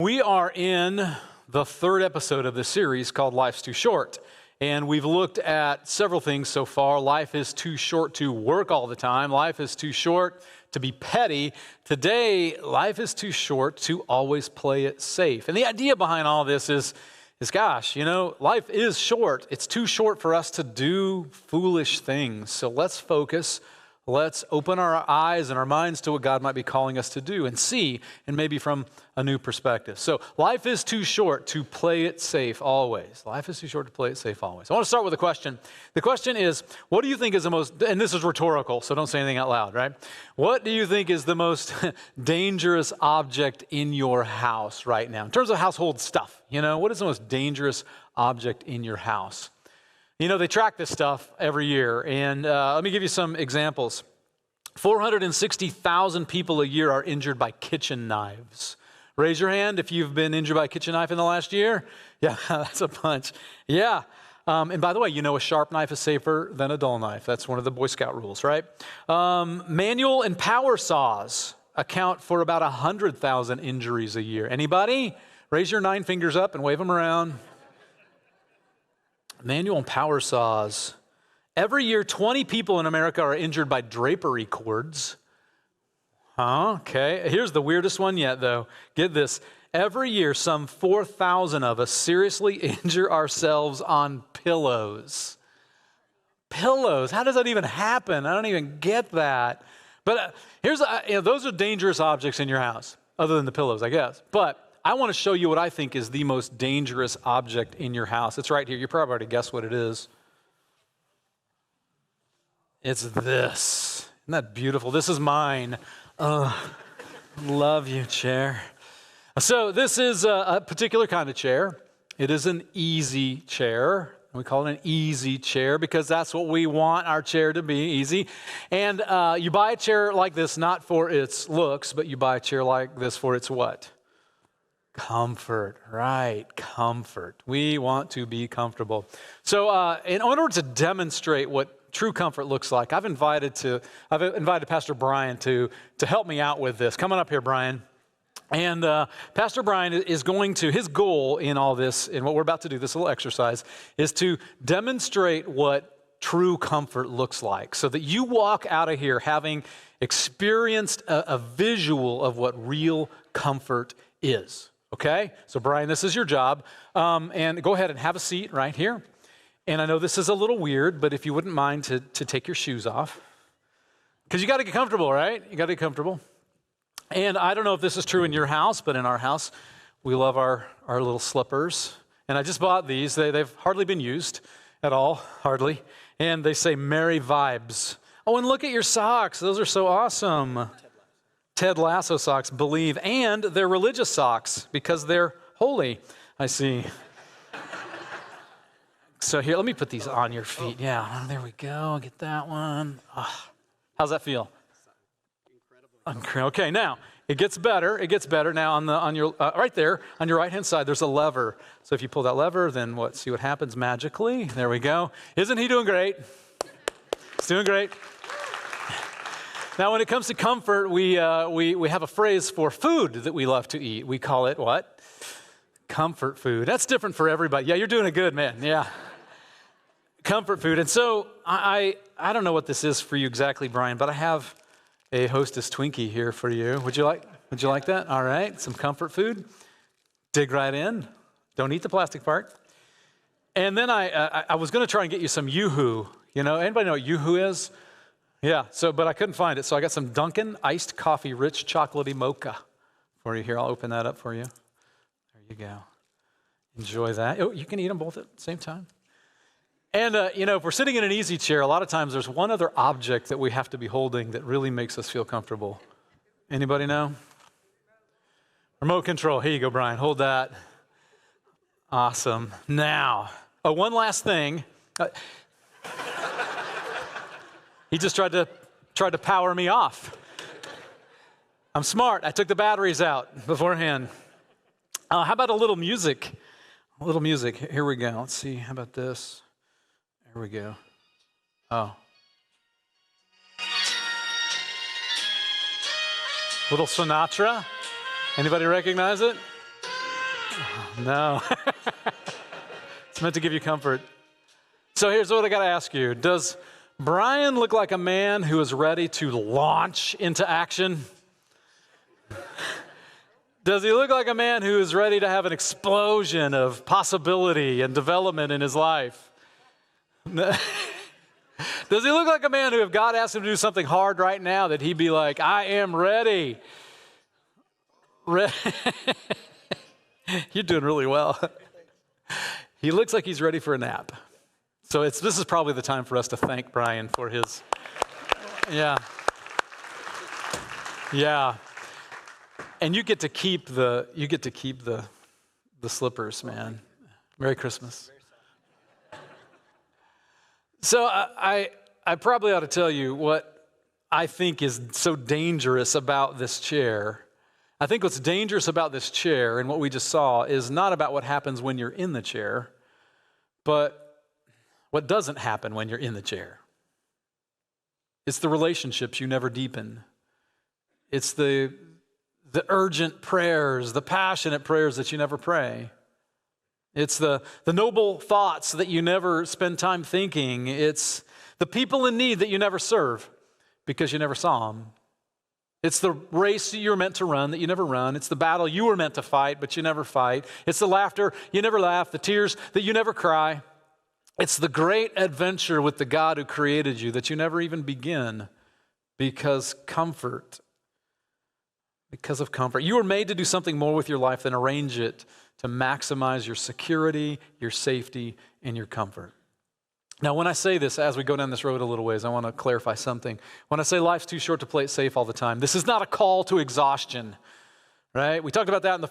We are in the third episode of this series called Life's Too Short. And we've looked at several things so far. Life is too short to work all the time. Life is too short to be petty. Today, life is too short to always play it safe. And the idea behind all this is gosh, life is short. It's too short for us to do foolish things. So let's focus. Let's open our eyes and our minds to what God might be calling us to do and see, and maybe from a new perspective. So life is too short to play it safe always. Life is too short to play it safe always. I want to start with a question. The question is, what do you think is the most, and this is rhetorical, so don't say anything out loud, right? What do you think is the most dangerous object in your house right now? In terms of household stuff, what is the most dangerous object in your house? They track this stuff every year, and let me give you some examples. 460,000 people a year are injured by kitchen knives. Raise your hand if you've been injured by a kitchen knife in the last year. Yeah, that's a bunch. Yeah. And by the way, a sharp knife is safer than a dull knife. That's one of the Boy Scout rules, right? Manual and power saws account for about 100,000 injuries a year. Anybody? Raise your 9 fingers up and wave them around. Manual and power saws. Every year, 20 people in America are injured by drapery cords. Okay. Here's the weirdest one yet, though. Get this. Every year, some 4,000 of us seriously injure ourselves on pillows. Pillows. How does that even happen? I don't even get that. But those are dangerous objects in your house, other than the pillows, I guess. But I want to show you what I think is the most dangerous object in your house. It's right here. You probably already guessed what it is. It's this. Isn't that beautiful? This is mine. Love you, chair. So this is a particular kind of chair. It is an easy chair. We call it an easy chair because that's what we want our chair to be, easy. And you buy a chair like this not for its looks, but you buy a chair like this for its what? Comfort, right, comfort. We want to be comfortable. So in order to demonstrate what true comfort looks like, I've invited Pastor Brian to help me out with this. Come on up here, Brian. And Pastor Brian is going to, his goal in all this, in what we're about to do, this little exercise, is to demonstrate what true comfort looks like so that you walk out of here having experienced a visual of what real comfort is. Okay, so Brian, this is your job, and go ahead and have a seat right here. And I know this is a little weird, but if you wouldn't mind to take your shoes off, because you got to get comfortable, right? You got to get comfortable. And I don't know if this is true in your house, but in our house, we love our little slippers. And I just bought these. They've hardly been used at all, hardly. And they say Merry Vibes. Oh, and look at your socks. Those are so awesome. Ted Lasso socks, believe, and they're religious socks because they're holy, I see. So here, let me put these on your feet. Yeah, there we go. Get that one. Oh, how's that feel? Incredible. Okay, now it gets better. It gets better. Now on your right there on your right-hand side, there's a lever. So if you pull that lever, then what? See what happens magically? There we go. Isn't he doing great? He's doing great. Now, when it comes to comfort, we have a phrase for food that we love to eat. We call it what? Comfort food. That's different for everybody. Yeah, you're doing it good, man. Yeah. Comfort food. And so I don't know what this is for you exactly, Brian, but I have a Hostess Twinkie here for you. Would you like that? All right. Some comfort food. Dig right in. Don't eat the plastic part. And then I was going to try and get you some Yoo-Hoo. Anybody know what Yoo-Hoo is? Yeah, but I couldn't find it. So I got some Dunkin' iced coffee, rich chocolatey mocha for you here. I'll open that up for you. There you go. Enjoy that. Oh, you can eat them both at the same time. And, if we're sitting in an easy chair, a lot of times there's one other object that we have to be holding that really makes us feel comfortable. Anybody know? Remote control. Here you go, Brian. Hold that. Awesome. Now, one last thing. He just tried to power me off. I'm smart. I took the batteries out beforehand. How about a little music? A little music. Here we go. Let's see. How about this? Here we go. Oh. Little Sinatra. Anybody recognize it? No. It's meant to give you comfort. So here's what I got to ask you. Does Brian look like a man who is ready to launch into action? Does he look like a man who is ready to have an explosion of possibility and development in his life? Does he look like a man who, if God asked him to do something hard right now, that he'd be like, I am ready? You're doing really well. He looks like he's ready for a nap. So this is probably the time for us to thank Brian for his, yeah. And you get to keep the slippers, man. Merry Christmas. So I probably ought to tell you what I think is so dangerous about this chair. I think what's dangerous about this chair and what we just saw is not about what happens when you're in the chair, but what doesn't happen when you're in the chair. It's the relationships you never deepen. It's the urgent prayers, the passionate prayers that you never pray. It's the noble thoughts that you never spend time thinking. It's the people in need that you never serve because you never saw them. It's the race you were meant to run that you never run. It's the battle you were meant to fight but you never fight. It's the laughter you never laugh, the tears that you never cry. It's the great adventure with the God who created you that you never even begin because of comfort. You were made to do something more with your life than arrange it to maximize your security, your safety, and your comfort. Now, when I say this, as we go down this road a little ways, I want to clarify something. When I say life's too short to play it safe all the time, this is not a call to exhaustion, right? We talked about that in the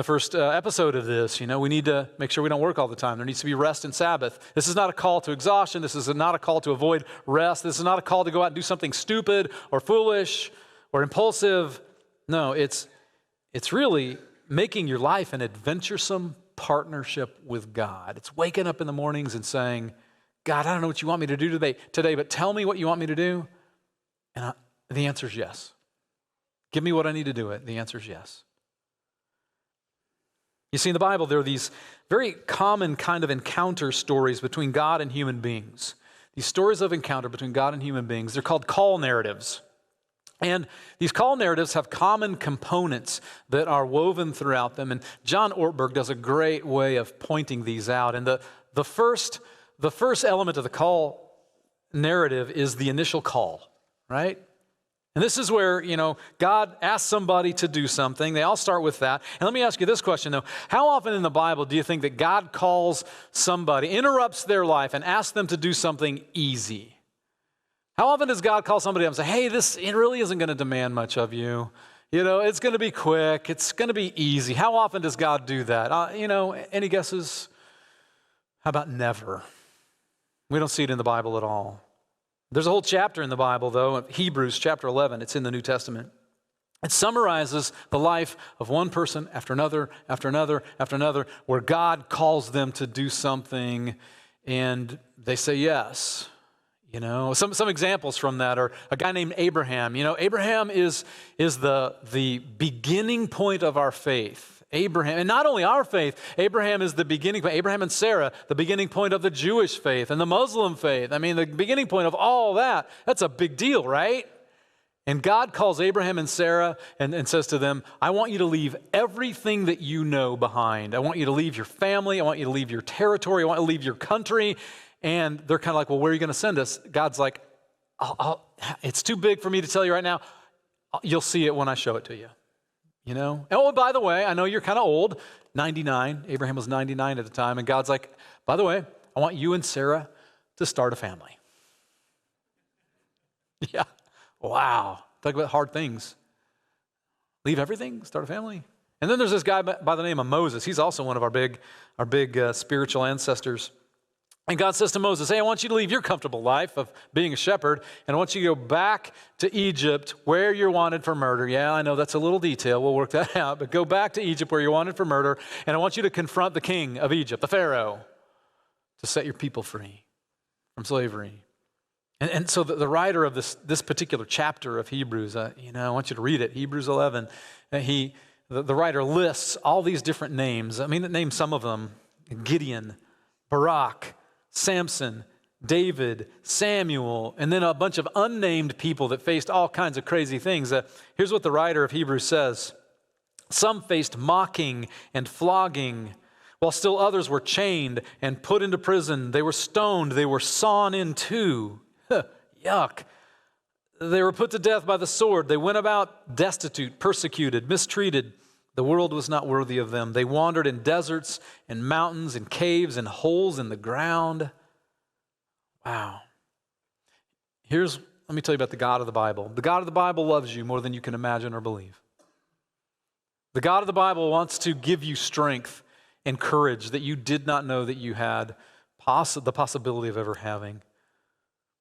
first episode of this. You know, we need to make sure we don't work all the time. There needs to be rest and Sabbath. This is not a call to exhaustion. This is not a call to avoid rest. This is not a call to go out and do something stupid or foolish or impulsive. No, it's really making your life an adventuresome partnership with God. It's waking up in the mornings and saying, God, I don't know what you want me to do today, but tell me what you want me to do. And the answer is yes. Give me what I need to do it. The answer is yes. You see, in the Bible, there are these very common kind of encounter stories between God and human beings. These stories of encounter between God and human beings, they're called call narratives. And these call narratives have common components that are woven throughout them. And John Ortberg does a great way of pointing these out. And the first element of the call narrative is the initial call, right? And this is where, God asks somebody to do something. They all start with that. And let me ask you this question, though. How often in the Bible do you think that God calls somebody, interrupts their life, and asks them to do something easy? How often does God call somebody up and say, hey, it really isn't going to demand much of you. It's going to be quick. It's going to be easy. How often does God do that? Any guesses? How about never? We don't see it in the Bible at all. There's a whole chapter in the Bible, though, Hebrews chapter 11. It's in the New Testament. It summarizes the life of one person after another, after another, after another, where God calls them to do something and they say yes. Some examples from that are a guy named Abraham. Abraham is the beginning point of our faith. Abraham, and not only our faith, Abraham is the beginning point. Abraham and Sarah, the beginning point of the Jewish faith and the Muslim faith. I mean, the beginning point of all that. That's a big deal, right? And God calls Abraham and Sarah and says to them, I want you to leave everything that you know behind. I want you to leave your family. I want you to leave your territory. I want you to leave your country. And they're kind of like, well, where are you going to send us? God's like, it's too big for me to tell you right now. You'll see it when I show it to you. Oh, by the way, I know you're kind of old, 99. Abraham was 99 at the time. And God's like, by the way, I want you and Sarah to start a family. Yeah. Wow. Talk about hard things. Leave everything, start a family. And then there's this guy by the name of Moses. He's also one of our big spiritual ancestors. And God says to Moses, hey, I want you to leave your comfortable life of being a shepherd, and I want you to go back to Egypt where you're wanted for murder. Yeah, I know that's a little detail. We'll work that out. But go back to Egypt where you're wanted for murder, and I want you to confront the king of Egypt, the Pharaoh, to set your people free from slavery. And so the writer of this particular chapter of Hebrews, I want you to read it, Hebrews 11. the writer lists all these different names. I mean, it names some of them: Gideon, Barak, Samson, David, Samuel, and then a bunch of unnamed people that faced all kinds of crazy things. Here's what the writer of Hebrews says. Some faced mocking and flogging, while still others were chained and put into prison. They were stoned. They were sawn in two. Yuck. They were put to death by the sword. They went about destitute, persecuted, mistreated. The world was not worthy of them. They wandered in deserts and mountains and caves and holes in the ground. Wow. Let me tell you about the God of the Bible. The God of the Bible loves you more than you can imagine or believe. The God of the Bible wants to give you strength and courage that you did not know that you had the possibility of ever having.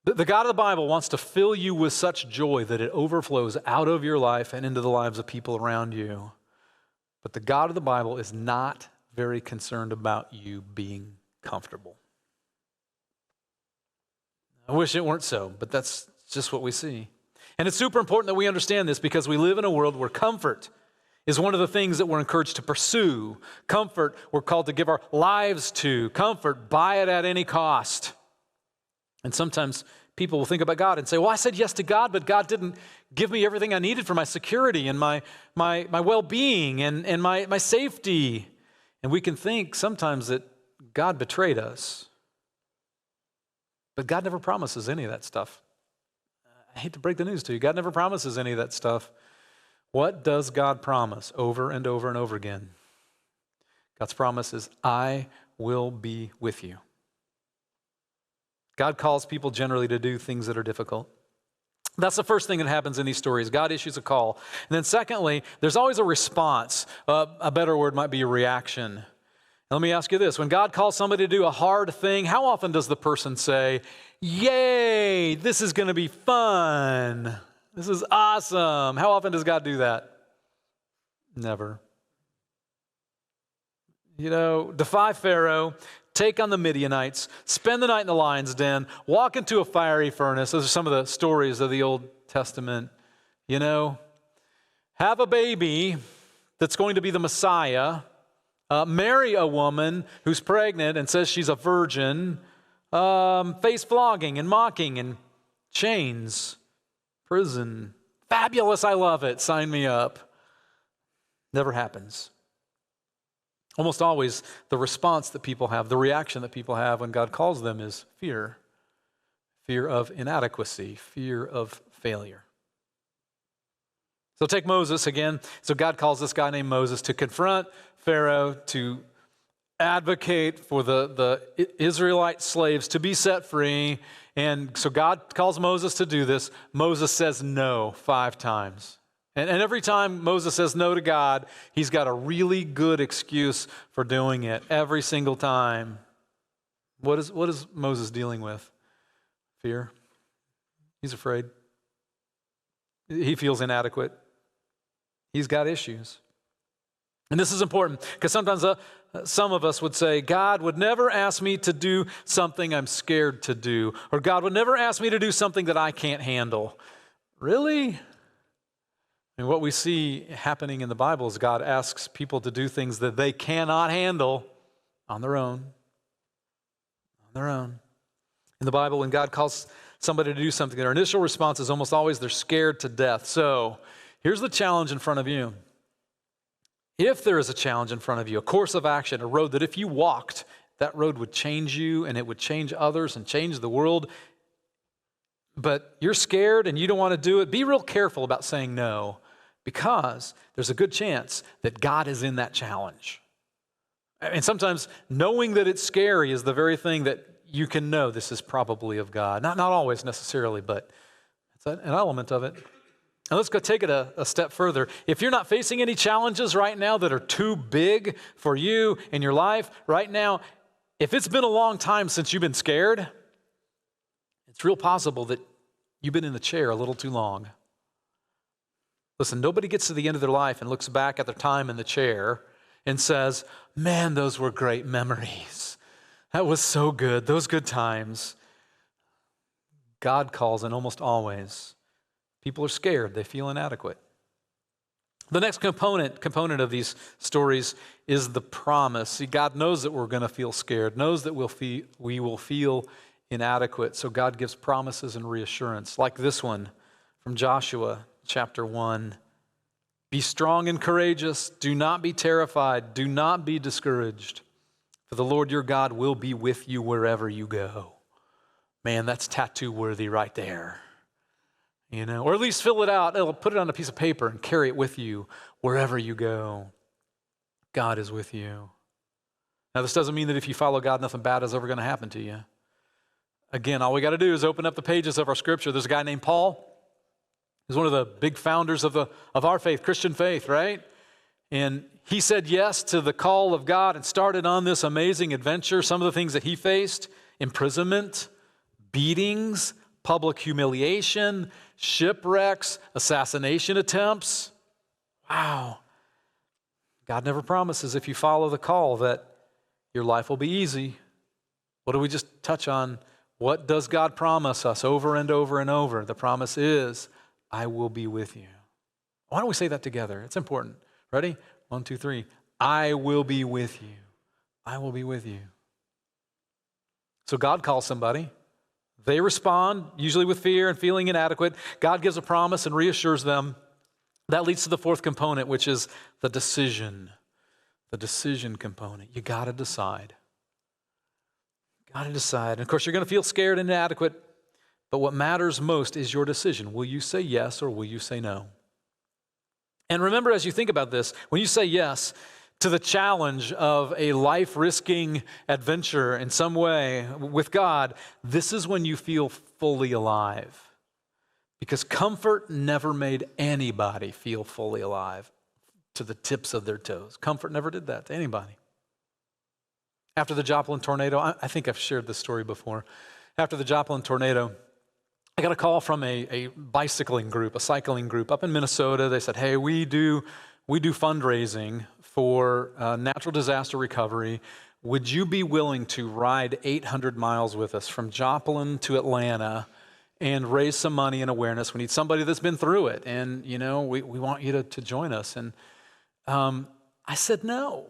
The God of the Bible wants to fill you with such joy that it overflows out of your life and into the lives of people around you. But the God of the Bible is not very concerned about you being comfortable. I wish it weren't so, but that's just what we see. And it's super important that we understand this because we live in a world where comfort is one of the things that we're encouraged to pursue. Comfort, we're called to give our lives to. Comfort, buy it at any cost. And sometimes people will think about God and say, well, I said yes to God, but God didn't give me everything I needed for my security and my well-being and my safety. And we can think sometimes that God betrayed us. But God never promises any of that stuff. I hate to break the news to you. God never promises any of that stuff. What does God promise over and over and over again? God's promise is, I will be with you. God calls people generally to do things that are difficult. That's the first thing that happens in these stories. God issues a call. And then secondly, there's always a response. A better word might be a reaction. Let me ask you this. When God calls somebody to do a hard thing, how often does the person say, yay, this is going to be fun. This is awesome. How often does God do that? Never. Defy Pharaoh, take on the Midianites, spend the night in the lion's den, walk into a fiery furnace. Those are some of the stories of the Old Testament. Have a baby that's going to be the Messiah. Marry a woman who's pregnant and says she's a virgin. Face flogging and mocking and chains. Prison. Fabulous, I love it. Sign me up. Never happens. Almost always the response that people have, the reaction that people have when God calls them is fear. Fear of inadequacy, fear of failure. So take Moses again. So God calls this guy named Moses to confront Pharaoh, to advocate for the Israelite slaves to be set free. And so God calls Moses to do this. Moses says no 5 times. And every time Moses says no to God, he's got a really good excuse for doing it every single time. What is Moses dealing with? Fear. He's afraid. He feels inadequate. He's got issues. And this is important because sometimes some of us would say, God would never ask me to do something I'm scared to do, or God would never ask me to do something that I can't handle. Really? And what we see happening in the Bible is God asks people to do things that they cannot handle on their own. On their own. In the Bible, when God calls somebody to do something, their initial response is almost always they're scared to death. So here's the challenge in front of you. If there is a challenge in front of you, a course of action, a road that if you walked, that road would change you and it would change others and change the world, but you're scared and you don't want to do it, be real careful about saying no, because there's a good chance that God is in that challenge. And sometimes knowing that it's scary is the very thing that you can know this is probably of God. Not always necessarily, but it's an element of it. And let's go take it a step further. If you're not facing any challenges right now that are too big for you in your life right now, if it's been a long time since you've been scared, it's real possible that you've been in the chair a little too long. Listen, nobody gets to the end of their life and looks back at their time in the chair and says, man, those were great memories. That was so good, those good times. God calls, and almost always, people are scared. They feel inadequate. The next component of these stories is the promise. See, God knows that we're going to feel scared, knows that we will feel inadequate. So God gives promises and reassurance, like this one from Joshua chapter 1. Be strong and courageous. Do not be terrified. Do not be discouraged. For the Lord your God will be with you wherever you go. Man, that's tattoo worthy right there. Or at least fill it out. Put it on a piece of paper and carry it with you wherever you go. God is with you. Now, this doesn't mean that if you follow God, nothing bad is ever going to happen to you. Again, all we got to do is open up the pages of our scripture. There's a guy named Paul. He's one of the big founders of our faith, Christian faith, right? And he said yes to the call of God and started on this amazing adventure. Some of the things that he faced: imprisonment, beatings, public humiliation, shipwrecks, assassination attempts. Wow. God never promises, if you follow the call, that your life will be easy. What do we just touch on? What does God promise us over and over and over? The promise is, I will be with you. Why don't we say that together? It's important. Ready? 1, 2, 3. I will be with you. I will be with you. So God calls somebody. They respond, usually with fear and feeling inadequate. God gives a promise and reassures them. That leads to the fourth component, which is the decision. The decision component. You got to decide. Got to decide. And of course, you're going to feel scared and inadequate, but what matters most is your decision. Will you say yes or will you say no? And remember, as you think about this, when you say yes to the challenge of a life-risking adventure in some way with God, this is when you feel fully alive. Because comfort never made anybody feel fully alive to the tips of their toes. Comfort never did that to anybody. After the Joplin tornado, I think I've shared this story before. After the Joplin tornado, I got a call from a bicycling group, a cycling group up in Minnesota. They said, hey, we do fundraising for natural disaster recovery. Would you be willing to ride 800 miles with us from Joplin to Atlanta and raise some money and awareness? We need somebody that's been through it, and we want you to join us. And I said no.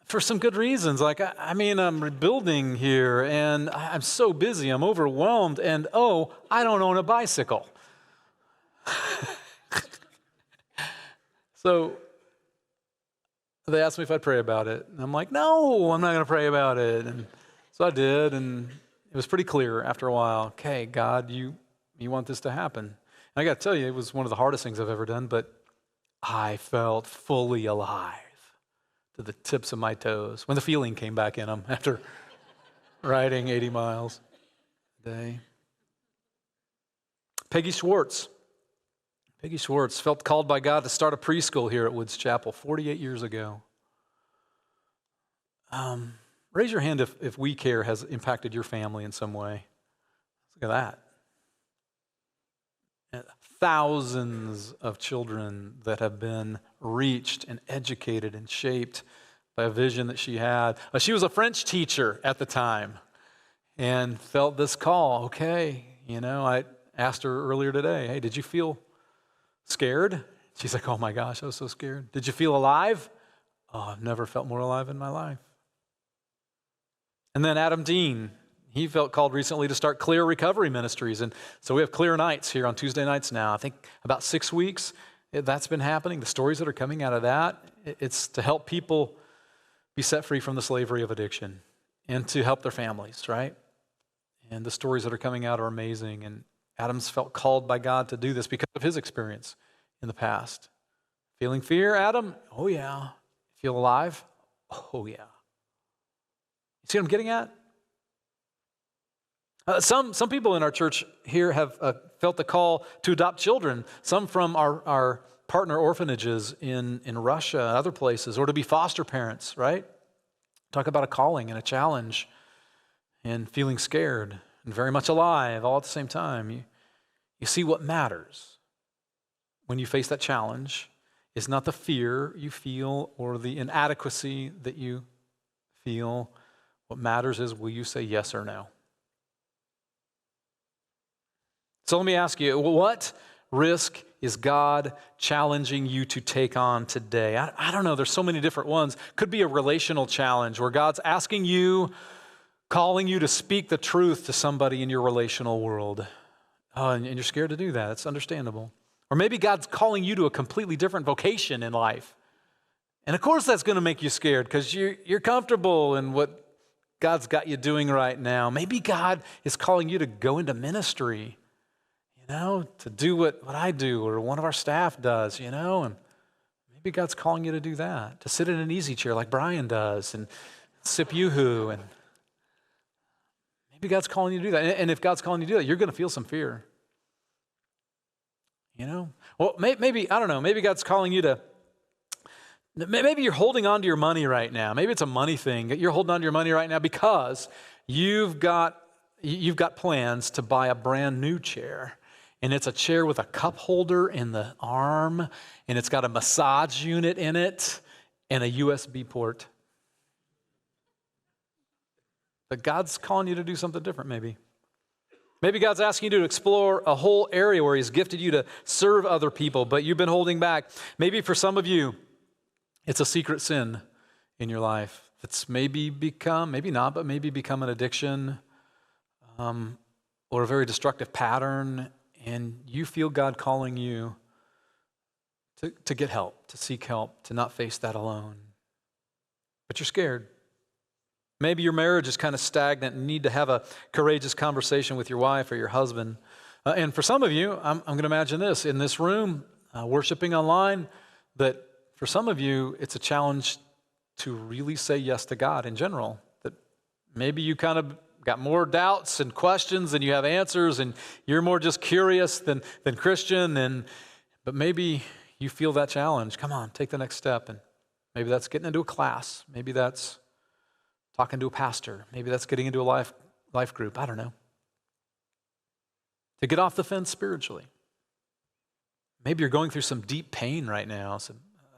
For some good reasons. I'm rebuilding here, and I'm so busy, I'm overwhelmed, and I don't own a bicycle. So they asked me if I'd pray about it. And I'm like, no, I'm not going to pray about it. And so I did, and it was pretty clear after a while, okay, God, you want this to happen. And I got to tell you, it was one of the hardest things I've ever done, but I felt fully alive to the tips of my toes when the feeling came back in them after riding 80 miles a day. Peggy Schwartz felt called by God to start a preschool here at Woods Chapel 48 years ago. Raise your hand if We Care has impacted your family in some way. Look at that. Thousands of children that have been reached and educated and shaped by a vision that she had. She was a French teacher at the time and felt this call. Okay, I asked her earlier today, hey, did you feel scared? She's like, oh my gosh, I was so scared. Did you feel alive? Oh, I've never felt more alive in my life. And then Adam Dean, he felt called recently to start Clear Recovery Ministries. And so we have Clear Nights here on Tuesday nights now. I think about 6 weeks that's been happening. The stories that are coming out of that, it's to help people be set free from the slavery of addiction and to help their families, right? And the stories that are coming out are amazing. And Adam's felt called by God to do this because of his experience in the past. Feeling fear, Adam? Oh yeah. Feel alive? Oh yeah. You see what I'm getting at? Some people in our church here have felt the call to adopt children, some from our partner orphanages in Russia and other places, or to be foster parents, right? Talk about a calling and a challenge and feeling scared and very much alive all at the same time. You see, what matters when you face that challenge is not the fear you feel or the inadequacy that you feel. What matters is, will you say yes or no? So let me ask you, what risk is God challenging you to take on today? I don't know. There's so many different ones. Could be a relational challenge where God's asking you, calling you to speak the truth to somebody in your relational world. Oh, and you're scared to do that. It's understandable. Or maybe God's calling you to a completely different vocation in life. And of course that's going to make you scared because you're comfortable in what God's got you doing right now. Maybe God is calling you to go into ministry, to do what I do or one of our staff does, and maybe God's calling you to do that, to sit in an easy chair like Brian does and sip yoo-hoo. And maybe God's calling you to do that. And if God's calling you to do that, you're going to feel some fear. Well, maybe, I don't know, maybe God's calling you to, maybe you're holding on to your money right now. Maybe it's a money thing. You're holding on to your money right now because you've got plans to buy a brand new chair. And it's a chair with a cup holder in the arm, and it's got a massage unit in it and a USB port. But God's calling you to do something different, maybe. Maybe God's asking you to explore a whole area where He's gifted you to serve other people, but you've been holding back. Maybe for some of you, it's a secret sin in your life that's maybe become an addiction or a very destructive pattern, and you feel God calling you to get help, to seek help, to not face that alone. But you're scared. Maybe your marriage is kind of stagnant and need to have a courageous conversation with your wife or your husband. And for some of you, I'm going to imagine this, in this room, worshiping online, that for some of you, it's a challenge to really say yes to God in general. That maybe you kind of got more doubts and questions than you have answers, and you're more just curious than Christian. But maybe you feel that challenge. Come on, take the next step. And maybe that's getting into a class. Maybe that's talking to a pastor. Maybe that's getting into a life group. I don't know. To get off the fence spiritually. Maybe you're going through some deep pain right now,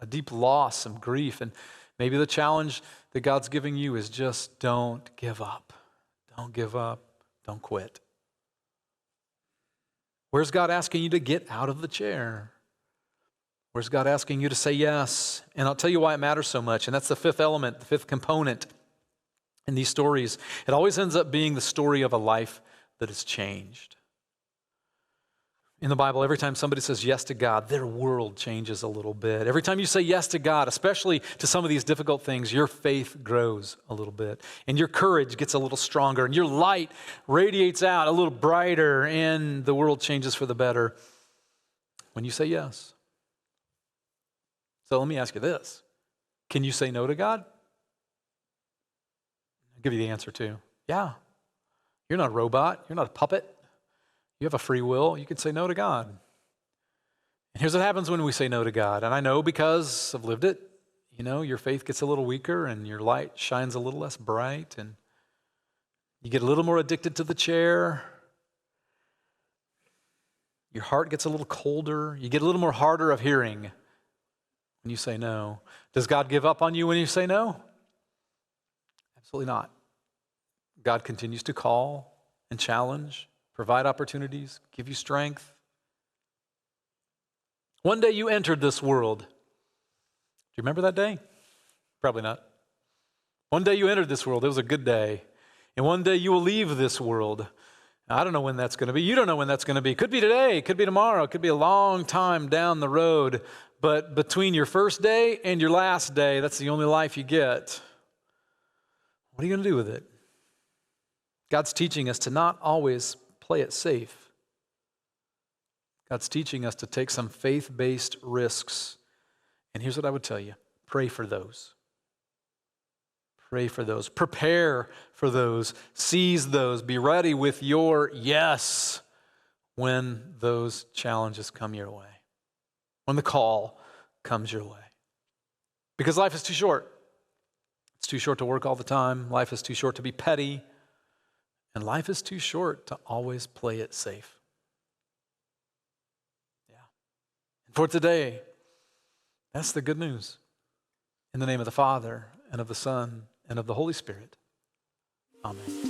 a deep loss, some grief, and maybe the challenge that God's giving you is just don't give up. Don't give up. Don't quit. Where's God asking you to get out of the chair? Where's God asking you to say yes? And I'll tell you why it matters so much, and that's the fifth element, the fifth component in these stories. It always ends up being the story of a life that is changed. In the Bible, every time somebody says yes to God, their world changes a little bit. Every time you say yes to God, especially to some of these difficult things, your faith grows a little bit, and your courage gets a little stronger, and your light radiates out a little brighter, and the world changes for the better when you say yes. So let me ask you this. Can you say no to God? I'll give you the answer too. Yeah. You're not a robot. You're not a puppet. You have a free will. You can say no to God. And here's what happens when we say no to God. And I know because I've lived it. Your faith gets a little weaker and your light shines a little less bright and you get a little more addicted to the chair. Your heart gets a little colder. You get a little more harder of hearing when you say no. Does God give up on you when you say no? Absolutely not. God continues to call and challenge, provide opportunities, give you strength. One day you entered this world. Do you remember that day? Probably not. One day you entered this world. It was a good day. And one day you will leave this world. Now, I don't know when that's going to be. You don't know when that's going to be. It could be today. It could be tomorrow. It could be a long time down the road. But between your first day and your last day, that's the only life you get. What are you going to do with it? God's teaching us to not always play it safe. God's teaching us to take some faith-based risks. And here's what I would tell you. Pray for those. Pray for those. Prepare for those. Seize those. Be ready with your yes when those challenges come your way. When the call comes your way. Because life is too short. It's too short to work all the time. Life is too short to be petty. And life is too short to always play it safe. Yeah. And for today, that's the good news. In the name of the Father, and of the Son, and of the Holy Spirit. Amen.